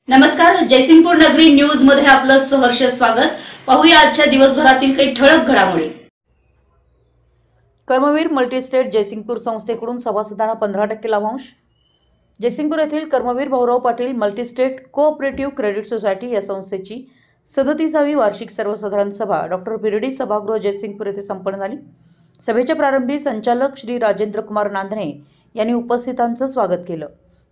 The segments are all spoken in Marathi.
नमस्कार, जयसिंगपूर नगरी न्यूज मध्ये आपलं सहर्ष स्वागत। पाहूया आजच्या दिवसभरातील काही ठळक घडामोडी। कर्मवीर मल्टीस्टेट जयसिंगपूर संस्थेकडून सभासदांना 15% लाभांश। जयसिंगपूर येथील Karmaveer Bhaurao Patil multistate cooperative credit society या संस्थेची 37वी वार्षिक सर्वसाधारण सभा डॉक्टर बिर्डी सभागृह जयसिंगपूर येथे संपन्न झाली। सभेच्या प्रारंभी संचालक श्री राजेंद्र कुमार नांदणे यांनी उपस्थितांचं स्वागत केलं,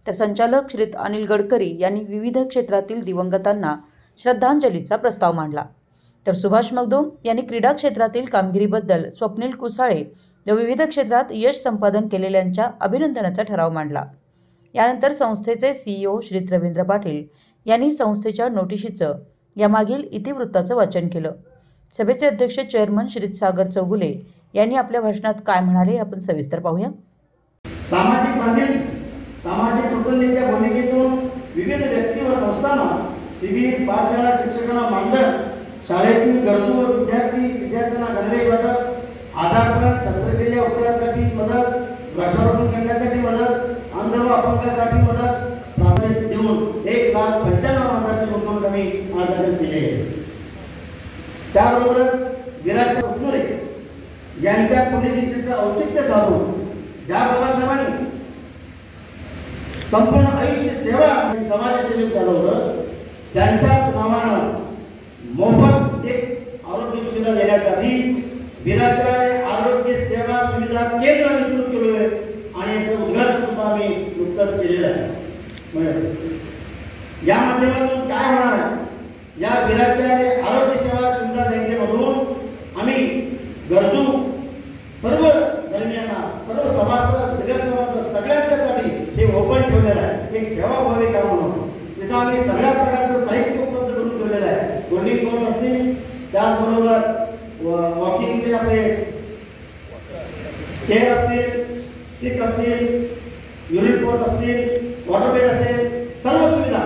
तर संचालक श्री अनिल गडकरी यांनी विविध क्षेत्रातील दिवंगतांना श्रद्धांजलीचा प्रस्ताव मांडला, तर सुभाष मगदूम यांनी क्रीडा क्षेत्रातील कामगिरीबद्दल, स्वप्नील कुसाळे व विविध क्षेत्रात यश संपादन केलेल्यांच्या अभिनंदनाचा ठराव मांडला। यानंतर संस्थेचे सीईओ श्री रवींद्र पाटील यांनी संस्थेच्या नोटिशीचं यामागील इतिवृत्ताचं वाचन केलं। सभेचे अध्यक्ष चेअरमन श्री सागर चौगुले यांनी आपल्या भाषणात काय म्हणाले आपण सविस्तर पाहूया। सामाजिक कृतज्ञतेच्या भूमिकेतून विविध व्यक्ती व संस्थांना शिबिर, पाठशाळा शिक्षकांना मानधन, शाळेतील गरजू व विद्यार्थ्यांना गणवेश वाटप, आधारपण, शस्त्रक्रिया उपचारासाठी मदत, वृक्षारोपण करण्यासाठी मदत, अंध व अपंगांसाठी मदत प्राथमिक देऊन 1,95,000ची गुंतवणूक आम्ही आजपर्यंत केली आहे। त्याबरोबरच विराज उस्नुरे यांच्या पुण्यतिथीचं औचित्य साधून ज्या बाबासाहेबांनी संपूर्ण आयुष्य सेवा आणि समाजसेवेत घालवलं, त्यांच्याच नावानं मोफत एक आरोग्य सुविधा देण्यासाठी विराचार्य आरोग्य सेवा सुविधा केंद्र आम्ही सुरू केलं आहे आणि याचं उद्घाटन सुद्धा आम्ही नुकतंच केलेलं आहे। या माध्यमातून काय होणार आहे, या विराचार्य आरोग्य सेवा सुविधा बँकेमधून आम्ही गरजू सर्व धर्मियांना, सर्व समाजाला, बिगर समाजाला सगळ्यांच्यासाठी हे ओपन ठेवलेलं आहे, एक सेवाभावी काम म्हणून। तिथं आम्ही सगळ्या प्रकारचं साहित्य उपलब्ध करून ठेवलेलं आहे। कोल्डिंग कोर्ट असतील, त्याचबरोबर वॉकिंगचे आपले चेअर असतील, स्टिक असतील, युरिन कोर्ट असतील, वॉटर बेड असेल, सर्व सुविधा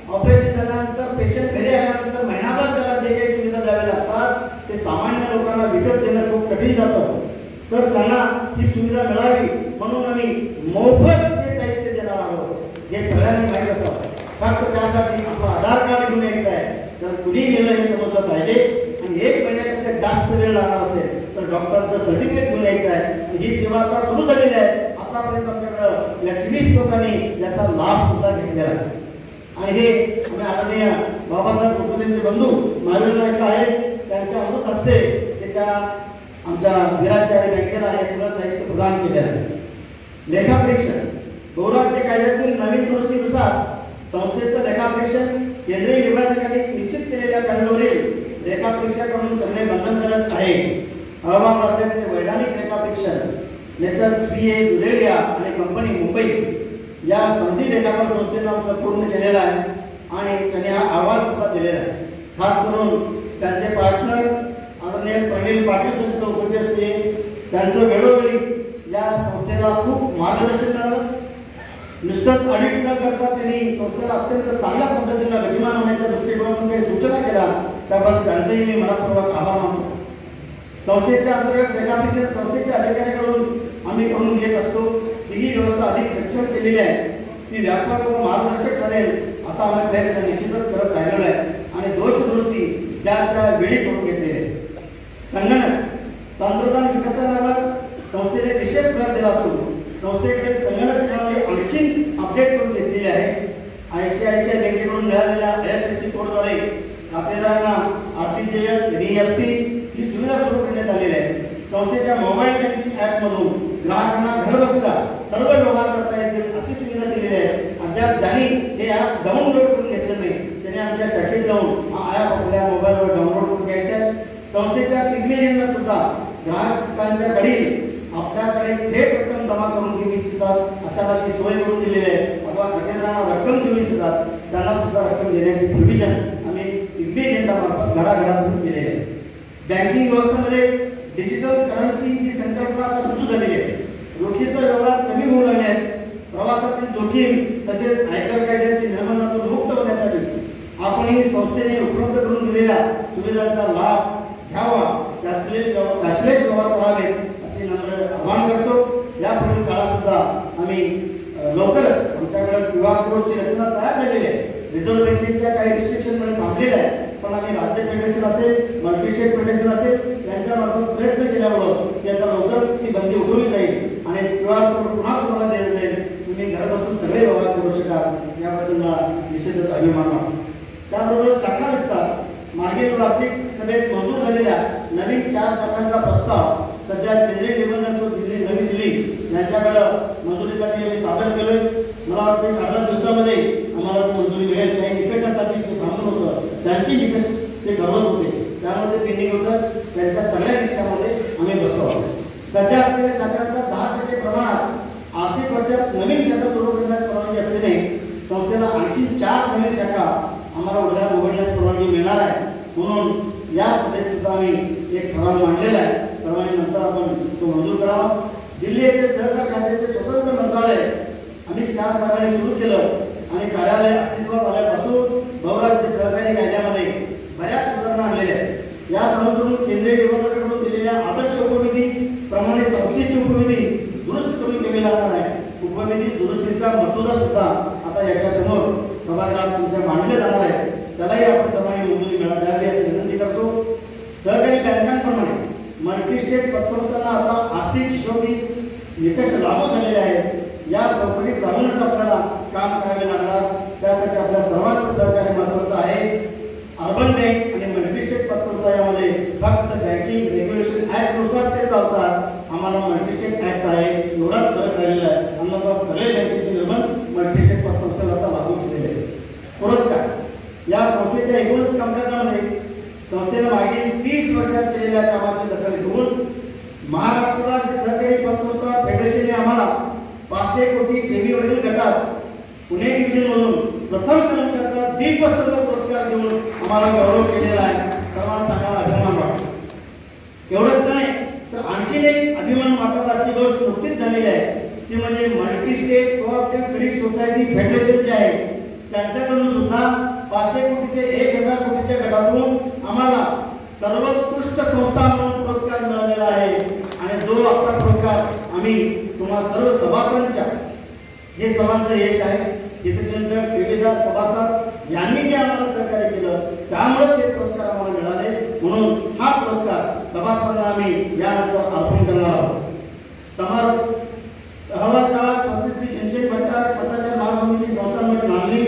ऑपरेशन झाल्यानंतर, पेशंट घरी आल्यानंतर महिनाभर त्याला जे काही सुविधा द्याव्या लागतात ते सामान्य लोकांना विकत देणं खूप कठीण जातं, तर त्यांना ही सुविधा मिळावी म्हणून आम्ही मोफत हे साहित्य देणार आहोत। हे सगळ्यांनी माहीत असावं। फक्त त्यासाठी आपलं आधार कार्ड घेऊन यायचं आहे, तर कुणी गेलं हे समजलं पाहिजे, आणि 1 महिन्यापेक्षा जास्त वेळ लागणार असेल तर डॉक्टरचं सर्टिफिकेट घेऊन यायचं आहे। ही सेवा आता सुरू झालेली आहे। आतापर्यंत आमच्याकडं 21 लोकांनी याचा लाभ सुद्धा घेतलेला आहे, आणि हे आम्ही आदरणीय बाबासाहेब कुटुंबीयांचे बंधू महावीर नाईक आहेत, त्यांच्या अमृत हस्ते ते त्या आमच्या विराचार्य बँकेला हे सगळं साहित्य प्रदान केलेलं आहे। लेखापरीक्षण बहुराज्य कायद्यातील नवीन दुरुस्तीनुसार संस्थेचं लेखापरीक्षण केंद्रीय निवडणुकीसाठी निश्चित केलेल्या पॅनलवरील लेखापरीक्षकाकडून करणे बंधनकारक आहे। अहवाल वर्षाचे वैधानिक लेखापरीक्षण मेसर्स BA दुधेडिया आणि कंपनी मुंबई या संधी लेखापाल संस्थेनं पूर्ण केलेला आहे, आणि त्यांनी हा अहवाल सुद्धा दिलेला आहे। खास करून त्यांचे पार्टनर आदरणीय प्रवीण पाटील यांचे उपस्थित, त्यांचं वेळोवेळी या संस्थेला खूप मार्गदर्शन मिळालं। नुसतंच ऑडिट न करता त्यांनी संस्थेला अत्यंत चांगल्या पद्धतीने गतिमान होण्याच्या दृष्टिकोनातून काही सूचना केल्या, त्याबद्दल त्यांचेही मी मनपूर्वक आभार मानतो। संस्थेच्या अंतर्गत लेखापरीक्षण संस्थेच्या अधिकाऱ्यांकडून आम्ही करून घेत असतो। ही व्यवस्था अधिक सक्षम केलेली आहे, ती व्यापक व मार्गदर्शक ठरेल असा आम्ही प्रयत्न निश्चितच करत राहिलेलो आहे, आणि दोष दुरुस्ती ज्या त्या वेळी करून घेतलेली आहे। संगणक तंत्रज्ञान विकासावर संस्थेने विशेष भर दिला असून संस्थेकडे संगणक प्रणाली आणखी अपडेट करून घेतलेली आहे। ICICI बँकेकडून मिळालेल्या IFSC कोडद्वारे खातेदारांना RTGS, NEFT ही सुविधा सुरू करण्यात आलेली आहे। संस्थेच्या मोबाईल बँकिंग ॲपमधून ग्राहकांना घरबसल्या सर्व व्यवहार करता येतील अशी सुविधा दिलेली आहे। अद्याप ज्यांनी हे ॲप डाउनलोड करून घेतलं नाही त्यांनी आमच्या शाखेत जाऊन हा ॲप आपल्या मोबाईलवर डाउनलोड करून घ्यायचा आहे। संस्थेच्या पिगमेंटना सुद्धा ग्राहकांच्याकडे आपल्याकडे थेट रक्कम जमा करून घेऊ इच्छितात अशाला ती सोय करून दिलेली आहे, अथवा खातेदारांना रक्कम देऊ इच्छितात त्यांना सुद्धा रक्कम देण्याची प्रोव्हिजन आम्ही पिगमेंटमार्फत घराघरातून केलेली आहे। बँकिंग व्यवस्थेमध्ये डिजिटल करन्सी ही संकल्पना आता रुजू झालेली आहे। रोखीचा व्यवहार कमी होऊ लागले आहेत। प्रवासातील जोखीम तसेच आयकर कायद्याची निर्बंधातून मुक्त होण्यासाठी आपण ही संस्थेने उपलब्ध करून दिलेल्या सुविधांचा लाभ घ्यावा, कॅशलेस व्यवहार करावेत असे नम्र आवाहन करतो। यापुढील काळात सुद्धा आम्ही लवकरच आमच्याकडे QR कोडची रचना तयार झालेली आहे। रिझर्व्ह बँकेच्या काही रिस्ट्रिक्शनमुळे थांबलेले आहे, पण आम्ही राज्य फेडरेशन असेल, मल्टी स्टेट फेडरेशन असेल यांच्या मार्फत प्रयत्न केल्यामुळं की आता लवकर ती बंदी उठवली जाईल आणि QR कोड पुन्हा तुम्हाला दिला जाईल. तुम्ही घर बसून सगळे व्यवहार करू शकाल, याबद्दल मला निश्चितच अभिमान वाटतो. त्याबरोबर शाखा विस्तार, मागील वार्षिक सभेत मंजूर झालेल्या नवीन 4 शाखांचा प्रस्ताव सध्या केंद्रीय निबंधक व नवी दिल्ली यांच्याकडे मंजुरीसाठी आम्ही सादर केलोय. मला वाटतं 18 दिवसामध्ये आम्हाला मंजुरी मिळेल. काही निकषासाठी ते थांबून होतं, त्यांची निकष ते ठरवत होते, त्यामध्ये पेंडिंग होतं. त्यांच्या सगळ्या निकषामध्ये आम्ही बसलो आहोत. सध्या असलेल्या शाखांचा 10% प्रमाणात आर्थिक वर्षात नवीन शाखा सुरू करण्यास परवानगी असल्याने संस्थेला आणखी 4 नवीन शाखा आम्हाला उघडण्यास परवानगी मिळणार आहे. म्हणून या सभेत सुद्धा आम्ही एक ठराव मांडलेला आहे. सर्वांनी नंतर आपण तो मंजूर करावा. दिल्ली येथे सहकार खात्याचे स्वतंत्र मंत्रालय अमित शहा साहेबांनी सुरू केलं आणि कार्यालय अस्तित्वात आल्यापासून बहुराज्य सहकारी कायद्यामध्ये बऱ्याच सुधारणा आणलेल्या आहेत. या अनुसरून केंद्रीय निबंधकाकडून दिलेल्या आदर्श उपविधी प्रमाणे संस्थेची उपविधी दुरुस्त करून केली जाणार आहे. उपविधी दुरुस्तीचा मसुदा सुद्धा आता याच्या समोर सभागृहात तुमच्या मांडले जाणार आहे. त्यालाही आपण सर्वांनी मंजुरी द्यावी अशी विनंती करतो. सहकारी बँकांप्रमाणे मल्टी स्टेट पतसंस्थांना आता आर्थिक हिशोबी निकष लागू झालेले आहेत. या चौकटीत राहूनच आपल्याला काम करावे लागणार. त्यासाठी आपल्या सर्वांचं सहकार्य महत्त्वाचं आहे. अर्बन बँक आणि मल्टी स्टेट पतसंस्था यामध्ये फक्त बँकिंग रेग्युलेशन ऍक्ट नुसार ते चालतात. आम्हाला मल्टी स्टेट ऍक्ट आहे एवढाच फरक राहिलेला आहे. अन्यथा सगळे बँकेचे निर्बंध मल्टी स्टेट पतसंस्थेला आता लागू केलेले आहेत. पुरस्कार, या संस्थेच्या एकूणच कामकाजामध्ये संस्थेने मागील 30 वर्षात केलेल्या कामाची दखल घेऊन महाराष्ट्र राज्य सहकारी पतसंस्था फेडरेशनने आम्हाला 500 कोटी ठेवीवरील गटात पुणे डिव्हिजन मधून प्रथम क्रमांकाचा दीपस्तंभ पुरस्कार देऊन आम्हाला गौरव केलेला आहे. सर्वांना सांगायला अभिमान वाटतो. एवढंच नाही तर आणखीन एक अभिमान वाटत अशी गोष्ट नुकतीच झालेली आहे, ती म्हणजे multi state cooperative credit society federation जे आहे त्यांच्याकडून सुद्धा 500 कोटी ते 1000 कोटीच्या गटातून आम्हाला सर्वोत्कृष्ट संस्था म्हणून पुरस्कार मिळालेला आहे. आणि जो आता पुरस्कार आम्ही तुम्हाला सर्व सभासदांच्या हे सर्वांचं यश आहे. हितचिंतक विविध सभासद यांनी जे आम्हाला सहकार्य केलं त्यामुळेच हे पुरस्कार आम्हाला मिळाले. म्हणून हा पुरस्कार सभासदांना आम्ही यानंतर अर्पण करणार आहोत. सहवास काळात स्वस्तिश्री जनशेख भट्टाचार्य महास्वामीची संस्थानमठ नांदली,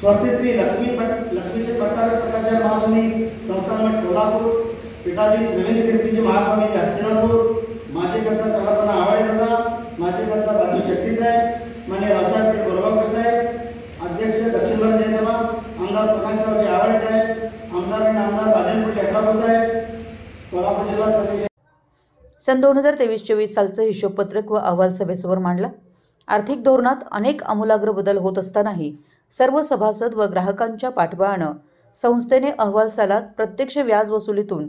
स्वस्तिश्री लक्ष्मीश्री भट्टाचार्य महास्वामी संस्थानमठ कोल्हापूर, पीठाधीश रवींद्र कीर्तीजी महास्वामीजी हस्तिनापूर, माजी खासदार कलापना आवाडे दादा, माजी खासदार राजू शेट्टी साहेब, मान्य रावसाहेब बोरगावकर साहेब, अध्यक्ष दक्षिण भारत जनसभा आमदार प्रकाशरावजी आवाडे साहेब, आमदार आणि आमदार राजेंद्र टेठापूर साहेब, कोल्हापूर जिल्हा समिती. सन 2023-24 सालचं हिशोबपत्रक व अहवाल सभेसमोर मांडला. आर्थिक धोरणात अनेक आमूलाग्र बदल होत असतानाही सर्व सभासद व ग्राहकांच्या पाठबळानं संस्थेने अहवाल सालात प्रत्यक्ष व्याज वसुलीतून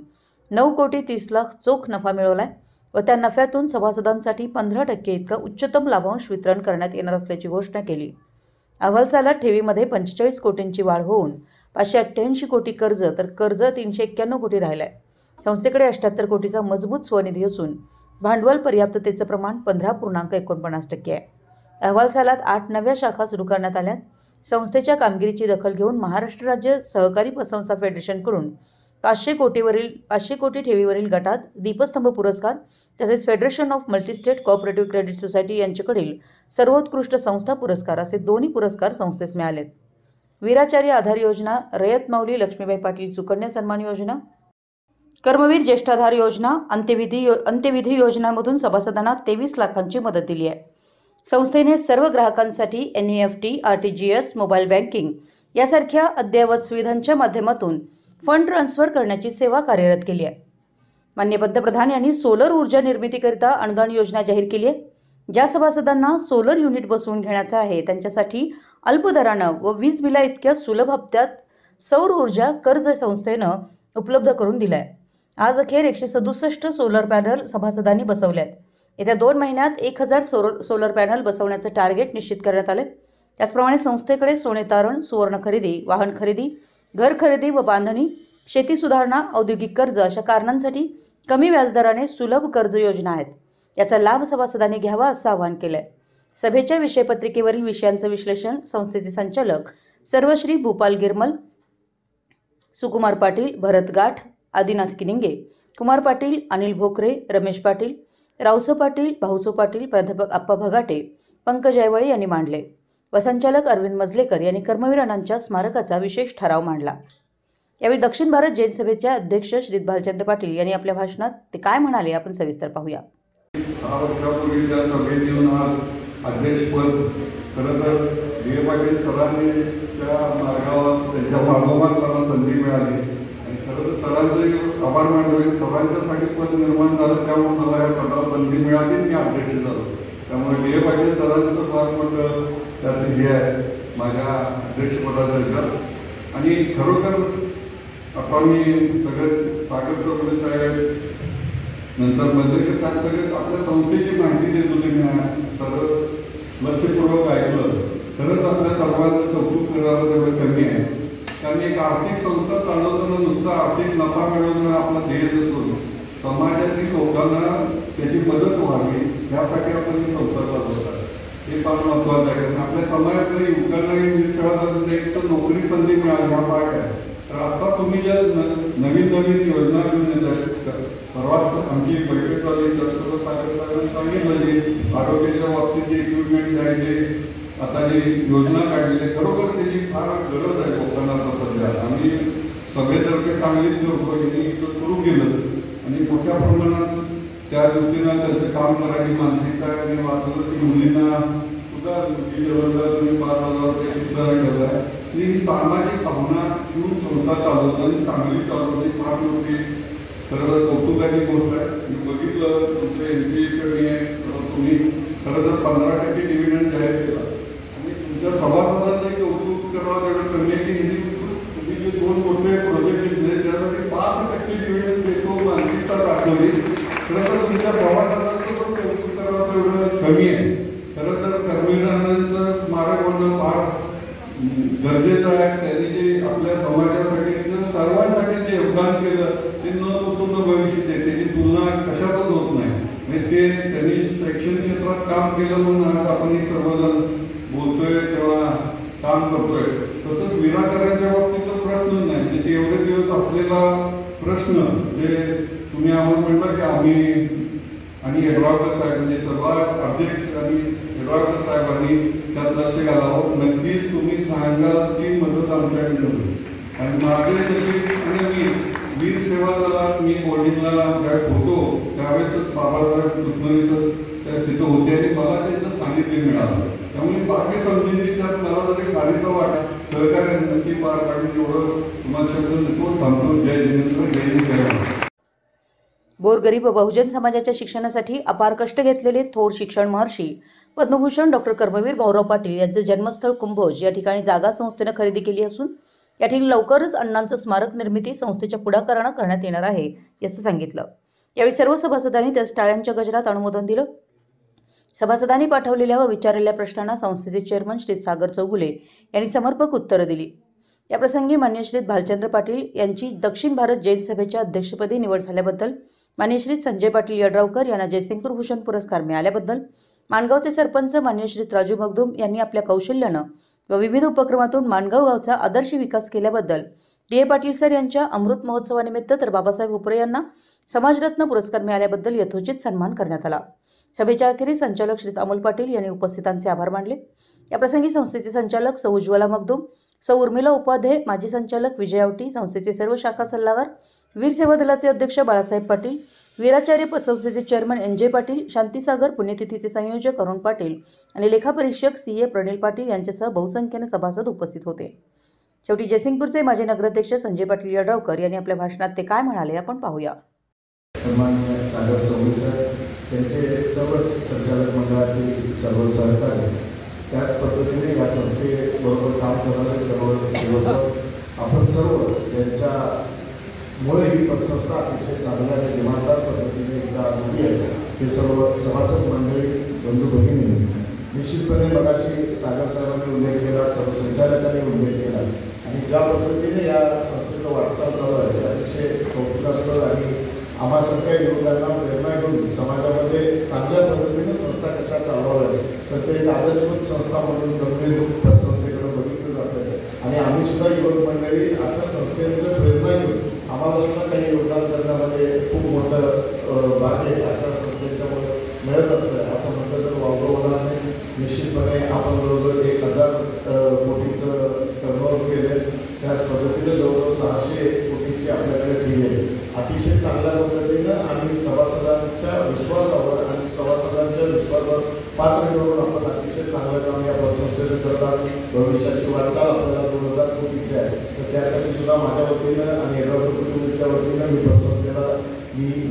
9 कोटी 30 लाख चोख नफा मिळवलाय व त्या नफ्यातून सभासदांसाठी 15% इतका उच्चतम लाभांश वितरण करण्यात येणार असल्याची घोषणा केली. अहवाल सालात ठेवीमध्ये 45 कोटींची वाढ होऊन 588 कोटी कर्ज तर कर्ज 391 कोटी राहिलाय. संस्थेकडे 78 कोटीचा मजबूत स्वनिधी असून भांडवल पर्याप्ततेचं प्रमाण 15.49% आहे. अहवाल सालात 8 नव्या शाखा सुरू करण्यात आल्यात. संस्थेच्या कामगिरीची दखल घेऊन महाराष्ट्र राज्य सहकारी पतसंस्था फेडरेशनकडून 500 कोटी ठेवीवरील गटात दीपस्तंभ पुरस्कार तसेच federation of multi-state cooperative credit society यांच्याकडील सर्वोत्कृष्ट संस्था पुरस्कार असे दोन्ही पुरस्कार संस्थेस मिळालेत. वीराचार्य आधार योजना, रयत मौली लक्ष्मीबाई पाटील सुकन्या सन्मान योजना, कर्मवीर ज्येष्ठाधार योजना, अंत्यविधी योजनांमधून सभासदांना 23 लाखांची मदत दिली आहे. संस्थेने सर्व ग्राहकांसाठी NEFT, RTGS, मोबाईल बँकिंग यासारख्या अद्ययावत सुविधांच्या माध्यमातून फंड ट्रान्सफर करण्याची सेवा कार्यरत केली आहे. माननीय पंतप्रधान यांनी सोलर ऊर्जा निर्मितीकरिता अनुदान योजना जाहीर केली आहे. ज्या सभासदांना सोलर युनिट बसवून घेण्याचं आहे त्यांच्यासाठी अल्प दरानं व वीज बिला इतक्या सुलभ हप्त्यात सौर ऊर्जा कर्ज संस्थेनं उपलब्ध करून दिलं आहे. आज अखेर 167 सोलर पॅनल सभासदांनी बसवल्यात. येत्या 2 महिन्यात 1000 सोलर पॅनल बसवण्याचं टार्गेट निश्चित करण्यात आले. त्याचप्रमाणे संस्थेकडे सोने तारण, सुवर्ण खरेदी, वाहन खरेदी, घर खरेदी व बांधणी, शेती सुधारणा, औद्योगिक कर्ज अशा कारणांसाठी कमी व्याजदराने सुलभ कर्ज योजना आहेत. याचा लाभ सभासदांनी घ्यावा असं आवाहन केलंय. सभेच्या विषयपत्रिकेवरील विषयांचं विश्लेषण संस्थेचे संचालक सर्वश्री भूपाल गिरमल, सुकुमार पाटील, भरत गाठ, आदिनाथ किनिंगे, कुमार पाटील, अनिल भोकरे, रमेश पाटील, रावसो पाटील, भाऊसो पाटील, प्राध्यापक आप्पा भगाटे, पंकज ऐवळे यांनी मांडले व संचालक अरविंद मजलेकर यांनी कर्मवीर अण्णांच्या स्मारकाचा विशेष ठराव मांडला। यावेळी दक्षिण भारत जैन सभेचे अध्यक्ष श्री भालचंद्र पाटील यांनी आपल्या भाषणात ते काय म्हणाले आपण सविस्तर पाहूया। 6 वर्षापूर्वी त्या सभेत येऊन आज अध्यक्षपद खरं तर डी पाटील सरांनी त्या मार्गावर त्यांच्या मागोमाग मला संधी मिळाली आणि खरं तर सरांचे आभार मानले। सरांच्यासाठी पद निर्माण झालं त्यामुळे मला या पदावर संधी मिळाली मी अध्यक्ष झालो। त्यामुळे डी पाटील सरांचं फार मोठं त्यात हे आहे माझ्या अध्यक्षपदाचं। आणि खरोखर आपण सगळे सागर चौधरी साहेब नंतर मजलेकर साहेब सगळे आपल्या संस्थेची माहिती देत होते। मी सर्व लक्षपूर्वक ऐकलं। खरंच आपल्या सर्वांचं कौतुक करायला तेवढं कमी आहे, कारण एक आर्थिक संस्था चालवताना नुसतं आर्थिक नफा मिळवणं आपलं ध्येय नसून समाजातील लोकांना त्याची मदत व्हावी यासाठी आपण ही संस्था चालवत आहे। हे फार महत्त्वाचं आहे, कारण आपल्या समाजातल्या युवकांना एक तर नोकरी संधी मिळाली हा पाठ आहे। तर आता तुम्ही ज्या नवीन योजना घेऊन येतात, परवाच आमची बैठक झाली तर सांगितलं जे आरोग्याच्या बाबतीत जे इक्विपमेंट द्यायचे आता जी योजना काढलेली खरोखर त्याची फार गरज आहे लोकांना। सध्या आम्ही सभेतर्फे सांगलीत सुरू केलं आणि मोठ्या प्रमाणात त्या दृष्टीनं त्यांचं काम करायची मानसिकता मी वाचलं की मुलींना सुद्धा तुम्ही 5,000 रुपये शिक्षण ठेवलं आहे। ही सामाजिक भावना घेऊन संस्था चालवताना चांगली चालवते फार मोठी खरं तर कौतुकाची गोष्ट आहे। मी बघितलं तुमच्या एमपीकडे तुम्ही खरं तर 15% डिव्हिडंड जाहीर केला आणि तुमच्या सभासदांचं कौतुक करावं तेवढं कमी आहे की तुम्ही जे 2 मोठे प्रोजेक्ट घेतले त्यासाठी 5% डिव्हिडंड देतो मानसिकता दाखवली। खरं तर तुमच्या सभासदांचं पण कौतुक करावं तेवढं कमी आहे। खरं तर कर्मवीर अण्णांचं स्मारक होणं फार गरजेचं आहे। त्यांनी जे आपल्या समाजासाठी सर्वांसाठी जे योगदान केलं ते न कुटुंब भविष्य त्याची तुलना कशातच होत नाही। म्हणजे ते त्यांनी शैक्षणिक क्षेत्रात काम केलं म्हणून आज आपण हे सर्वजण बोलतोय तेव्हा काम करतोय। तसंच विराकरांच्या बाबतीत तर प्रश्न नाही, म्हणजे एवढे दिवस असलेला प्रश्न जे तुम्ही आम्हाला म्हणलं की आम्ही आणि हेडवाकर साहेब म्हणजे सर्वात अध्यक्ष आणि हेडवाकर साहेबांनी त्यात लक्ष घालावं। नक्कीच तुम्ही सांगाल ती मदत आमच्याकडे होईल। आणि माझे आणि मी वीर सेवा दलात मी बोर्डिंगला ज्यावेळेस होतो त्यावेळेस बाबासाहेब कृष्णवीर तिथं होते आणि मला त्यांचं सानिध्य मिळालं। त्यामुळे बाकी संधींनी त्यात मला जरी काळीचा वाटा सहकार्य नक्की पार पाडून एवढं तुम्हाला शब्द नको थांबतो। जय जिनेंद्र, जय हिंद, जय महाराष्ट्र। गोरगरीब व बहुजन समाजाच्या शिक्षणासाठी अपार कष्ट घेतलेले थोर शिक्षण महर्षी पद्मभूषण डॉक्टर कर्मवीर भाऊराव पाटील यांचे जन्मस्थळ कुंभोज या ठिकाणी जागा संस्थेने खरेदी केली असून या ठिकाणी लवकरच अण्णांचं स्मारक निर्मिती संस्थेच्या पुढाकाराने करण्यात येणार आहे असं सांगितलं। यावेळी सर्व सभासदांनी त्यास टाळ्यांच्या गजरात अनुमोदन दिलं। सभासदांनी पाठवलेल्या व विचारलेल्या प्रश्नांना संस्थेचे चेअरमन श्री सागर चौगुले यांनी समर्पक उत्तरं दिली। या प्रसंगी मान्य श्री भालचंद्र पाटील यांची दक्षिण भारत जैन सभेच्या अध्यक्षपदी निवड झाल्याबद्दल, मान्य श्री संजय पाटील यड्रावकर यांना जयसिंगपूर भूषण पुरस्कार मिळाल्याबद्दल, माणगावचे सरपंच मान्य श्री राजू मगदूम यांनी आपल्या कौशल्यानं व विविध उपक्रमातून माणगाव गावचा आदर्श विकास केल्याबद्दल डी पाटील सर यांच्या अमृत महोत्सवानिमित्त तर बाबासाहेब उपरे यांना समाजरत्न पुरस्कार मिळाल्याबद्दल यथोचित सन्मान करण्यात आला। सभेच्या अखेरीस संचालक श्री अमोल पाटील यांनी उपस्थितांचे आभार मानले। या प्रसंगी संस्थेचे संचालक सौ उज्ज्वला मगदूम, सौ उर्मिला उपाध्ये, माजी संचालक विजय आवटी, संस्थेचे सर्व शाखा सल्लागार, वीर सेवा दलाचे अध्यक्ष बाळासाहेब पाटील, वीराचार्य संस्थेचे चेअरमन एन.जे. पाटील, शांतीसागर पुण्यतिथीचे संयोजक अरुण पाटील आणि लेखापरीक्षक सी.ए. प्रणिल पाटील यांच्यासह बहुसंख्येने सभासद उपस्थित होते। शेवटी जयसिंगपूरचे माजी नगराध्यक्ष संजय पाटील यड्रावकर यांनी आपल्या भाषणात ते काय म्हणाले आपण पाहूया। सन्माननीय सागर चौगुले साहेब, त्यांचे सर्व संचालक मंडळातील सर्व सहकारी, त्याच पद्धतीने या संस्थेबरोबर काम करणारे सर्व सेवक, आपण सर्व ज्यांच्यामुळे ही पतसंस्था अतिशय चांगल्या आणि इमानदार पद्धतीने एकदा उभी आहे ते सर्व सभासद मंडळी, बंधू भगिनी, निश्चितपणे मगाशी सागर साहेबांनी उल्लेख केला, सर्व संचालकांनी उल्लेख केला आणि ज्या पद्धतीने या संस्थेचं वाटचाल चालू आहे ते अतिशय कौतुकास्पद आणि आम्हासारख्या युवकांना प्रेरणा घेऊन समाजामध्ये चांगल्या पद्धतीने संस्था कशा चालवाव्या तर ते एक आदर्शवत संस्था म्हणून कर्मवीर पतसंस्थेकडे बघितलं जातं आम्ही सुद्धा युवक मंडळी अशा संस्थेचं प्रेरणा घेऊन आम्हाला सुद्धा काही योगदान करण्यामध्ये खूप मोठं भाग्य अशा संस्थेच्यामुळे मिळत असतं असं म्हटलं तर वावगं होणार नाही. निश्चितपणे आपण बरोबर 1000 कोटीचं टर्नओव्हर केले. त्याच पद्धतीने जवळजवळ 600 कोटीची आपल्याकडे फी आहे. अतिशय चांगल्या पद्धतीनं आणि सभासदांच्या विश्वासावर आणि सभासदांच्या विश्वासावर पात्र करून आपण अतिशय चांगलं काम या पतसंस्थेने करतात. भविष्याची वाटचाल आपल्याला 2000 कोटीची आहे. तर त्यासाठी सुद्धा माझ्या वतीनं आणि येणाऱ्या कुटुंबाच्या वतीनं मी पतसंस्थेला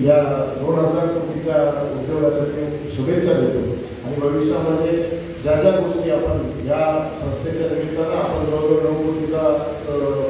या 2000 कोटीच्या उद्योगासाठी शुभेच्छा देतो. आणि भविष्यामध्ये ज्या ज्या गोष्टी आपण या संस्थेच्या निमित्तानं आपण जवळजवळ 9 कोटीचा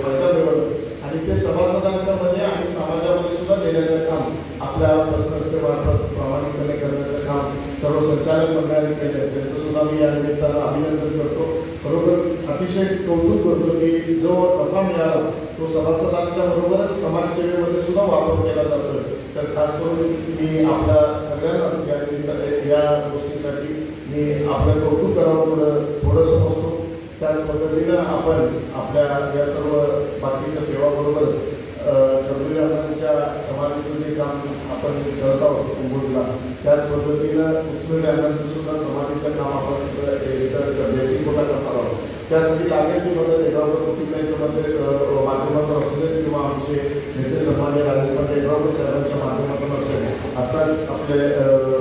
फायदा मिळवतो आणि ते सभासदांच्या मध्ये आणि समाजामध्ये सुद्धा देण्याचं काम आपल्या पतसंस्थेमार्फत प्रामाणिकपणे करण्याचं काम सर्व संचालक मंडळाने केलं. त्यांचं सुद्धा मी या निमित्तानं अभिनंदन करतो. बरोबर अतिशय कौतुक करतो की जो नफा मिळाला तो सभासदांच्या बरोबरच समाजसेवेमध्ये सुद्धा वापर केला जातो. तर खास करून मी आपल्या सगळ्यांनाच या निमित्ताने या गोष्टीसाठी मी आपलं कौतुक करावं थोडं समजतो. त्याच पद्धतीनं आपण आपल्या या सर्व बाकीच्या सेवाबरोबर कर्मवीरांच्या समाधीचं जे काम आपण करत आहोत कुंभोजला त्याच पद्धतीनं उचलून सुद्धा समाधीचं काम आपण जयसिंगपूरला करणार आहोत. त्यासाठी लागेल ती मदत एड्रावकर कुटुंबाच्या माध्यमातून असू दे किंवा आमचे नेते सन्मान्य राजकुमार एड्रावकर साहेबांच्या माध्यमातून असेल. आत्ताच आपले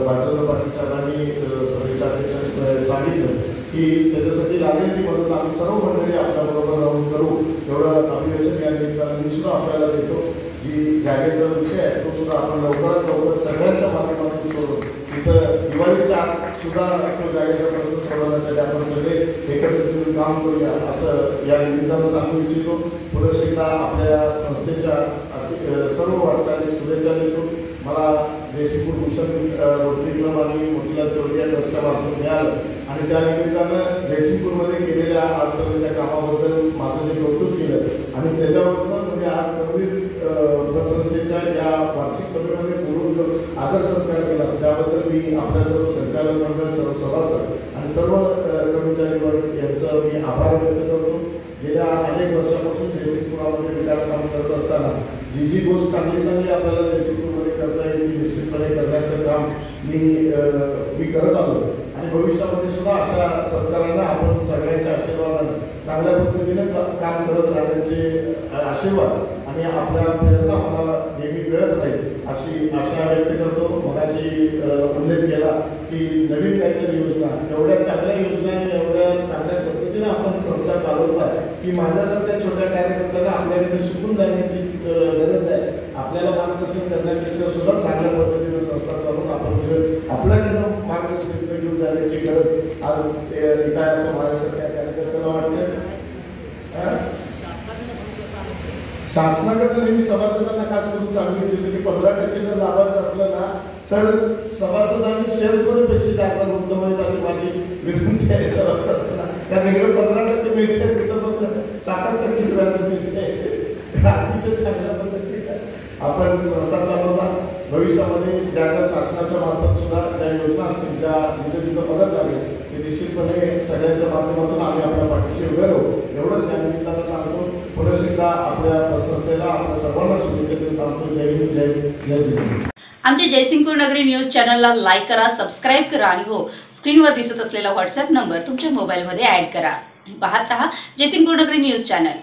भाजप पाटील साहेबांनी सभेच्या अध्यक्षांनी सांगितलं की त्याच्यासाठी लागेल ती मदत आम्ही सर्व मंडळी आपल्याबरोबर राहून करू. एवढं अभिवेशन या निमित्तानं मी सुद्धा आपल्याला देतो. जी जागेचा विषय आहे तो सुद्धा आपण लवकरात लवकर सगळ्यांच्या माध्यमातून सोडू. इथं दिवाळीच्या आत सुद्धा तो जागेचा प्रश्न सोडवण्यासाठी आपण सगळे एकत्रित काम करूया असं या निमित्तानं सांगू इच्छितो. पुढे एकदा आपल्या संस्थेच्या सर्व वाटचाली शुभेच्छा देतो. मला जयसिंगपूर भूषण रोटरी क्लब आणि मोतीलाल चौधरी ट्रस्टच्या मार्फत मिळालं आणि त्या निमित्तानं जयसिंगपूरमध्ये केलेल्या आजपर्यंतच्या कामाबद्दल माझं जे कौतुक केलं आणि त्याच्यावरचं म्हणजे आज कर्मवीर पतसंस्थेच्या या वार्षिक सभेमध्ये बोलून आदर सत्कार केला. त्याबद्दल मी आपल्या सर्व संचालक मंडळ सर्व सभासद आणि सर्व कर्मचारी वर्ग यांचं मी आभार व्यक्त करतो. गेल्या अनेक वर्षापासून जयसिंगपुरामध्ये विकास काम करत असताना जी गोष्ट चांगली आपल्याला जयसिंगपूरमध्ये करता येईल ती निश्चितपणे करण्याचं काम मी करत आलो आणि भविष्यामध्ये सुद्धा अशा सरकारांना आपण सगळ्यांच्या आशीर्वादानं चांगल्या पद्धतीने काम करत राहण्याचे आशीर्वाद आणि आपल्या प्रेरणा मला नेहमी मिळत राहील अशी आशा व्यक्त करतो. मगाशी उल्लेख केला की नवीन काहीतरी योजना एवढ्या चांगल्या योजना एवढ्या चांगल्या पद्धतीने आपण संस्था चालवतात की माझ्यासारख्या छोट्या कार्यकर्त्यांना आपल्याकडे शिकून जाण्याची गरज आहे. आपल्याला मार्गदर्शन करण्यापेक्षा सुद्धा चांगल्या पद्धतीने संस्था चालवून आपण आपल्याकडनं मार्गदर्शन घेऊन जाण्याची गरज आज काय असं माझ्यासारख्या कार्यकर्त्यांना वाटतं. शासनाकडे नेहमी सभासदांना खास करून सांगितलं की 15% जर लाभायचं असलं ना तर सभासदांनी शेअर्समध्ये पैसे टाकतात उत्तम अशी माझी विनंती आहे सभासदांना. त्या वेगळं 15% मिळते तिथं फक्त 7-8% व्याज मिळते. अतिशय चांगल्या पद्धतीने आपण संस्था चालवतात. भविष्यामध्ये ज्या ज्या शासनाच्या मार्फत सुद्धा ज्या योजना असतील ज्या जिथं जिथं मदत लागेल ते निश्चितपणे सगळ्यांच्या माध्यमातून आम्ही आपल्या पाठीशी उभे राहू एवढंच या निमित्तानं सांगतो. पुढे सुद्धा आपल्या संस्थेला आपल्या सर्वांना शुभेच्छा देऊन थांबतो. जय हिंद जय जय. आमच्या जयसिंगपूर नगरी न्यूज चॅनलला लाईक करा, सबस्क्राईब करा आणि हो स्क्रीनवर दिसत असलेला व्हॉट्सअप नंबर तुमच्या मोबाईलमध्ये ऍड करा. पाहत रहा जयसिंगपूर नगरी न्यूज चॅनल.